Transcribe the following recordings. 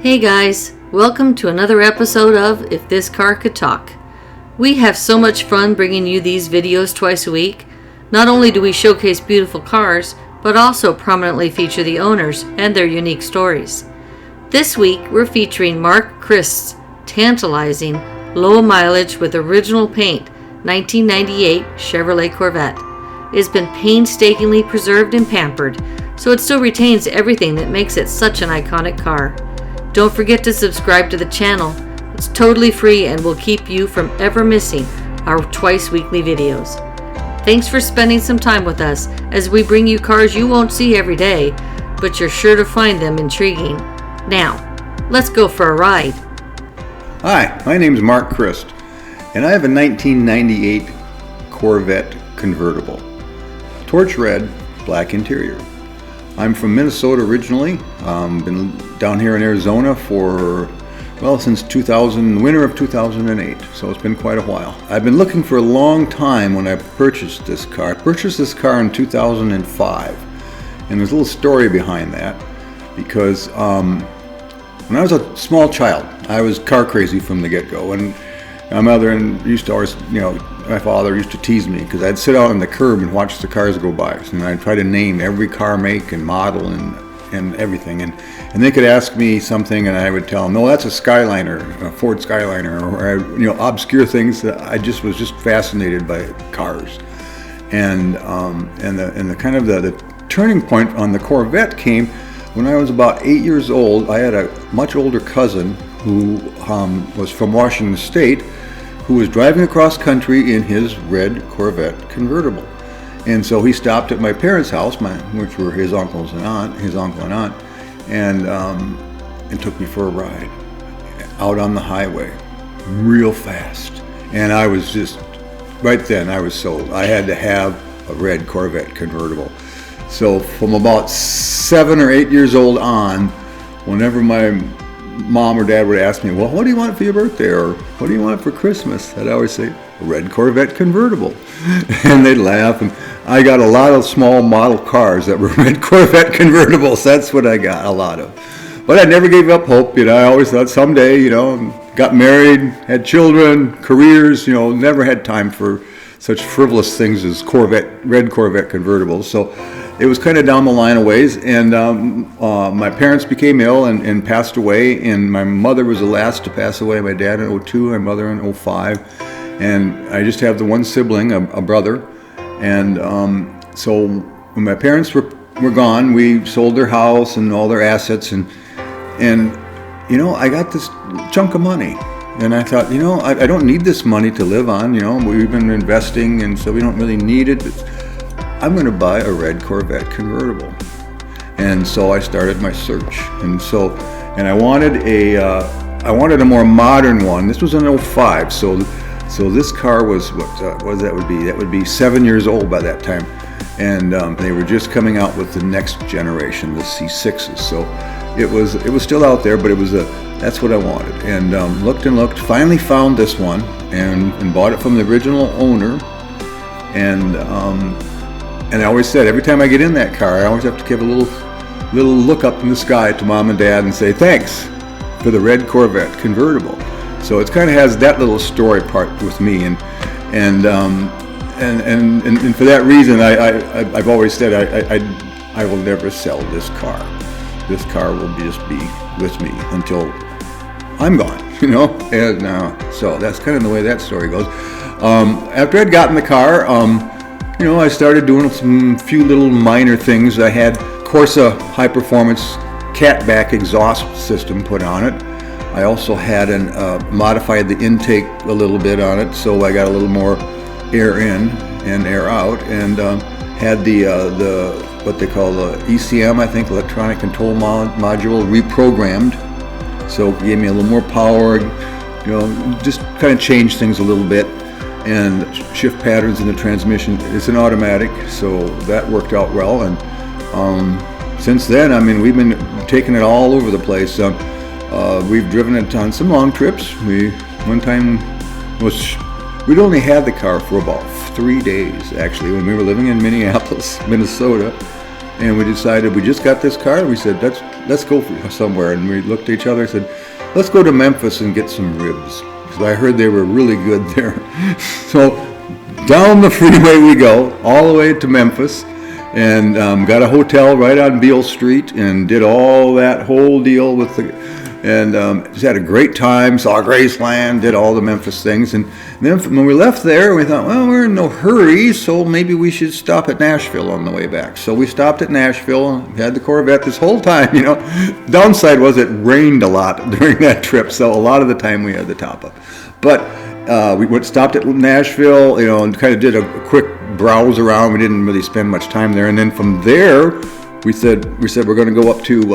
Hey guys, welcome to another episode of If This Car Could Talk. We have so much fun bringing you these videos twice a week. Not only do we showcase beautiful cars, but also prominently feature the owners and their unique stories. This week, we're featuring Mark Christ's tantalizing, low mileage with original paint 1998 Chevrolet Corvette. It has been painstakingly preserved and pampered, so it still retains everything that makes it such an iconic car. Don't forget to subscribe to the channel. It's totally free and will keep you from ever missing our twice weekly videos. Thanks for spending some time with us as we bring you cars you won't see every day, but you're sure to find them intriguing. Now, let's go for a ride. Hi, my name is Mark Christ, and I have a 1998 Corvette Convertible. Torch red, black interior. I'm from Minnesota originally. Been down here in Arizona for, since winter of 2008, so it's been quite a while. I've been looking for a long time when I purchased this car. I purchased this car in 2005, and there's a little story behind that, because when I was a small child, I was car crazy from the get-go, and my mother used to always, my father used to tease me because I'd sit out on the curb and watch the cars go by, and I'd try to name every car make and model and everything, and they could ask me something, and I would tell them, no, that's a Skyliner, a Ford Skyliner, or obscure things that I just was fascinated by cars, and the kind of the turning point on the Corvette came when I was about 8 years old. I had a much older cousin who was from Washington State, who was driving across country in his red Corvette convertible. And so he stopped at my parents' house, which were his uncle and aunt, and took me for a ride out on the highway, real fast. And I was just, right then, I was sold. I had to have a red Corvette convertible. So from about 7 or 8 years old on, whenever my mom or dad would ask me, well, what do you want for your birthday, or what do you want for Christmas, I'd always say, a red Corvette convertible. And they'd laugh, and I got a lot of small model cars that were red Corvette convertibles. That's what I got, a lot of. But I never gave up hope. I always thought someday, got married, had children, careers, never had time for such frivolous things as red Corvette convertibles. So it was kind of down the line a ways, and my parents became ill and passed away, and my mother was the last to pass away. My dad in 2002, my mother in 2005, and I just have the one sibling, a brother. And so when my parents were gone, we sold their house and all their assets, and I got this chunk of money. And I thought, I don't need this money to live on, we've been investing, and so we don't really need it. But I'm going to buy a red Corvette convertible. And so I started my search. And I wanted a more modern one. This was an 2005, so this car was, what that would be? That would be 7 years old by that time. And they were just coming out with the next generation, the C6s. So it was still out there, but that's what I wanted. And looked, finally found this one, and bought it from the original owner. And I always said, every time I get in that car, I always have to give a little look up in the sky to mom and dad and say, thanks for the red Corvette convertible. So it kind of has that little story part with me, and for that reason, I've always said I will never sell this car. This car will just be with me until I'm gone, and so that's kind of the way that story goes. After I'd gotten the car, I started doing few little minor things. I had Corsa high-performance catback exhaust system put on it. I also had modified the intake a little bit on it, so I got a little more air in and air out, and had the what they call the ECM, I think, electronic control module, reprogrammed. So it gave me a little more power, just kind of changed things a little bit. And shift patterns in the transmission. It's an automatic, so that worked out well. And since then, we've been taking it all over the place. We've driven it on some long trips. One time we'd only had the car for about 3 days, actually, when we were living in Minneapolis, Minnesota. And we decided, we just got this car, and we said, let's go somewhere. And we looked at each other and said, let's go to Memphis and get some ribs. Because I heard they were really good there. So down the freeway we go, all the way to Memphis, and got a hotel right on Beale Street, and did all that whole deal with and just had a great time, saw Graceland, did all the Memphis things. And then when we left there, we thought, well, we're in no hurry, so maybe we should stop at Nashville on the way back. So we stopped at Nashville, had the Corvette this whole time, you know. Downside was it rained a lot during that trip, so a lot of the time we had the top up. But we stopped at Nashville, you know, and kind of did a quick browse around. We didn't really spend much time there. And then from there, we said we're going to go up to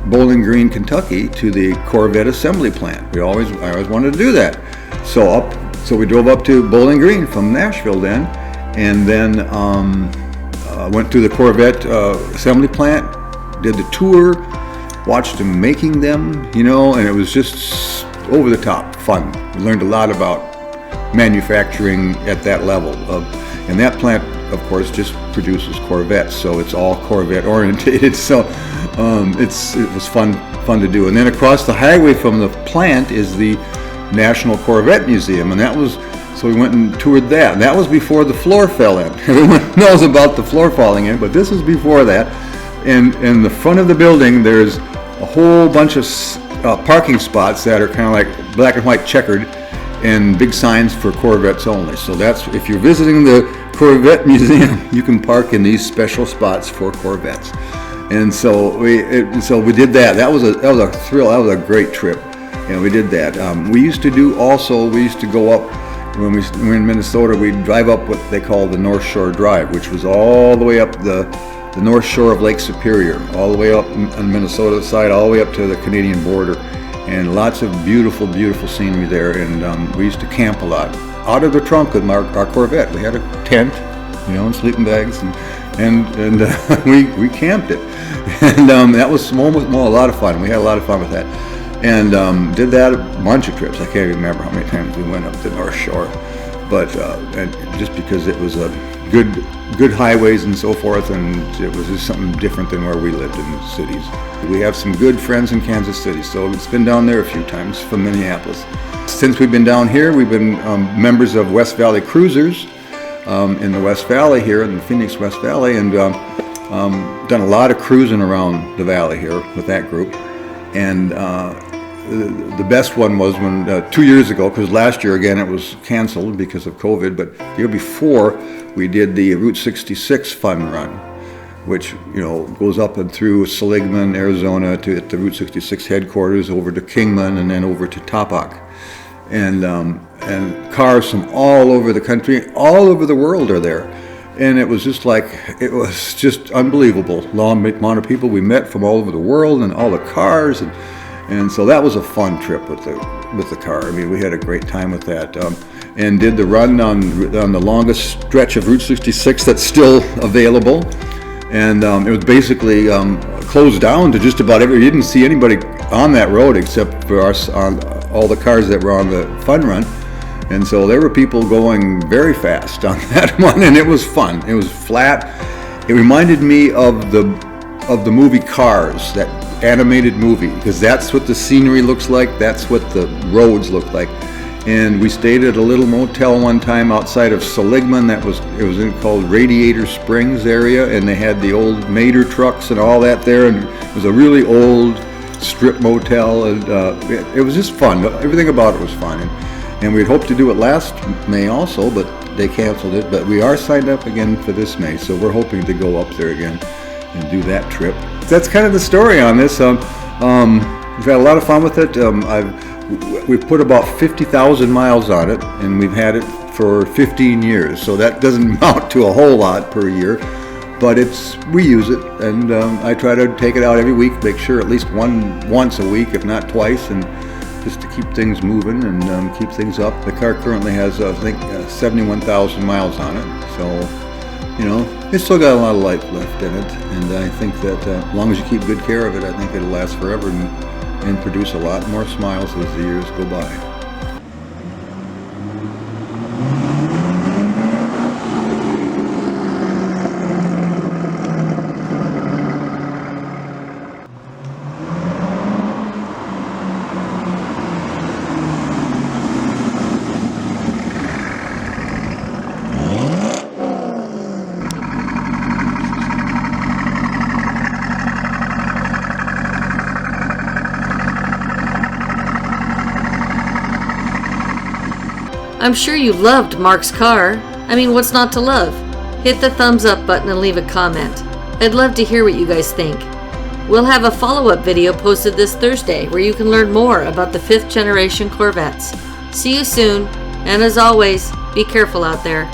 Bowling Green, Kentucky, to the Corvette assembly plant. I always wanted to do that. So we drove up to Bowling Green from Nashville then, and then went to the Corvette assembly plant, did the tour, watched them making them, you know, and it was just over the top fun. We learned a lot about manufacturing at that level. And that plant, of course, just produces Corvettes, so it's all Corvette orientated. So it was fun to do. And then across the highway from the plant is the National Corvette Museum, and so we went and toured that. And that was before the floor fell in. Everyone knows about the floor falling in, but this was before that. And in the front of the building, there's a whole bunch of parking spots that are kind of like black and white checkered, and big signs for Corvettes only. So that's, if you're visiting the Corvette Museum, you can park in these special spots for Corvettes. And so we did that. That was a thrill. That was a great trip, and we did that. We used to go up when we were in Minnesota. We'd drive up what they call the North Shore Drive, which was all the way up the North Shore of Lake Superior, all the way up on Minnesota side, all the way up to the Canadian border. And lots of beautiful, beautiful scenery there. And we used to camp a lot. Out of the trunk of our Corvette, we had a tent, you know, and sleeping bags, and we camped it. And that was a lot of fun. We had a lot of fun with that. And did that a bunch of trips. I can't even remember how many times we went up the North Shore. But and just because it was a good highways and so forth, and it was just something different than where we lived in the cities. We have some good friends in Kansas City, so it's been down there a few times from Minneapolis. Since we've been down here, we've been members of West Valley Cruisers in the West Valley here, in the Phoenix West Valley, and done a lot of cruising around the valley here with that group. And the best one was when 2 years ago, because last year again it was canceled because of COVID, but the year before we did the Route 66 fun run, which, you know, goes up and through Seligman, Arizona, to the Route 66 headquarters, over to Kingman, and then over to Topak. And cars from all over the country, all over the world are there. And it was just unbelievable. The amount of people we met from all over the world, and all the cars, and so that was a fun trip with the car. I mean, we had a great time with that. And did the run on the longest stretch of Route 66 that's still available. And it was basically closed down to just about you didn't see anybody on that road except for us, on all the cars that were on the fun run. And so there were people going very fast on that one, and it was fun. It was flat. It reminded me of the movie Cars, that animated movie, because that's what the scenery looks like, that's what the roads look like. And we stayed at a little motel one time outside of Seligman. It was called Radiator Springs area, and they had the old Mater trucks and all that there, and it was a really old strip motel, and it was just fun. Everything about it was fun, and we'd hoped to do it last May also, but they canceled it. But we are signed up again for this May, so we're hoping to go up there again and do that trip. That's kind of the story on this. We've had a lot of fun with it. We've put about 50,000 miles on it, and we've had it for 15 years, so that doesn't amount to a whole lot per year, but we use it, and I try to take it out every week, make sure at least once a week, if not twice, and just to keep things moving and keep things up. The car currently has, I think, 71,000 miles on it, so, you know, it's still got a lot of life left in it, and I think that as long as you keep good care of it, I think it'll last forever and produce a lot more smiles as the years go by. I'm sure you loved Mark's car. I mean, what's not to love? Hit the thumbs up button and leave a comment. I'd love to hear what you guys think. We'll have a follow-up video posted this Thursday where you can learn more about the 5th generation Corvettes. See you soon, and as always, be careful out there.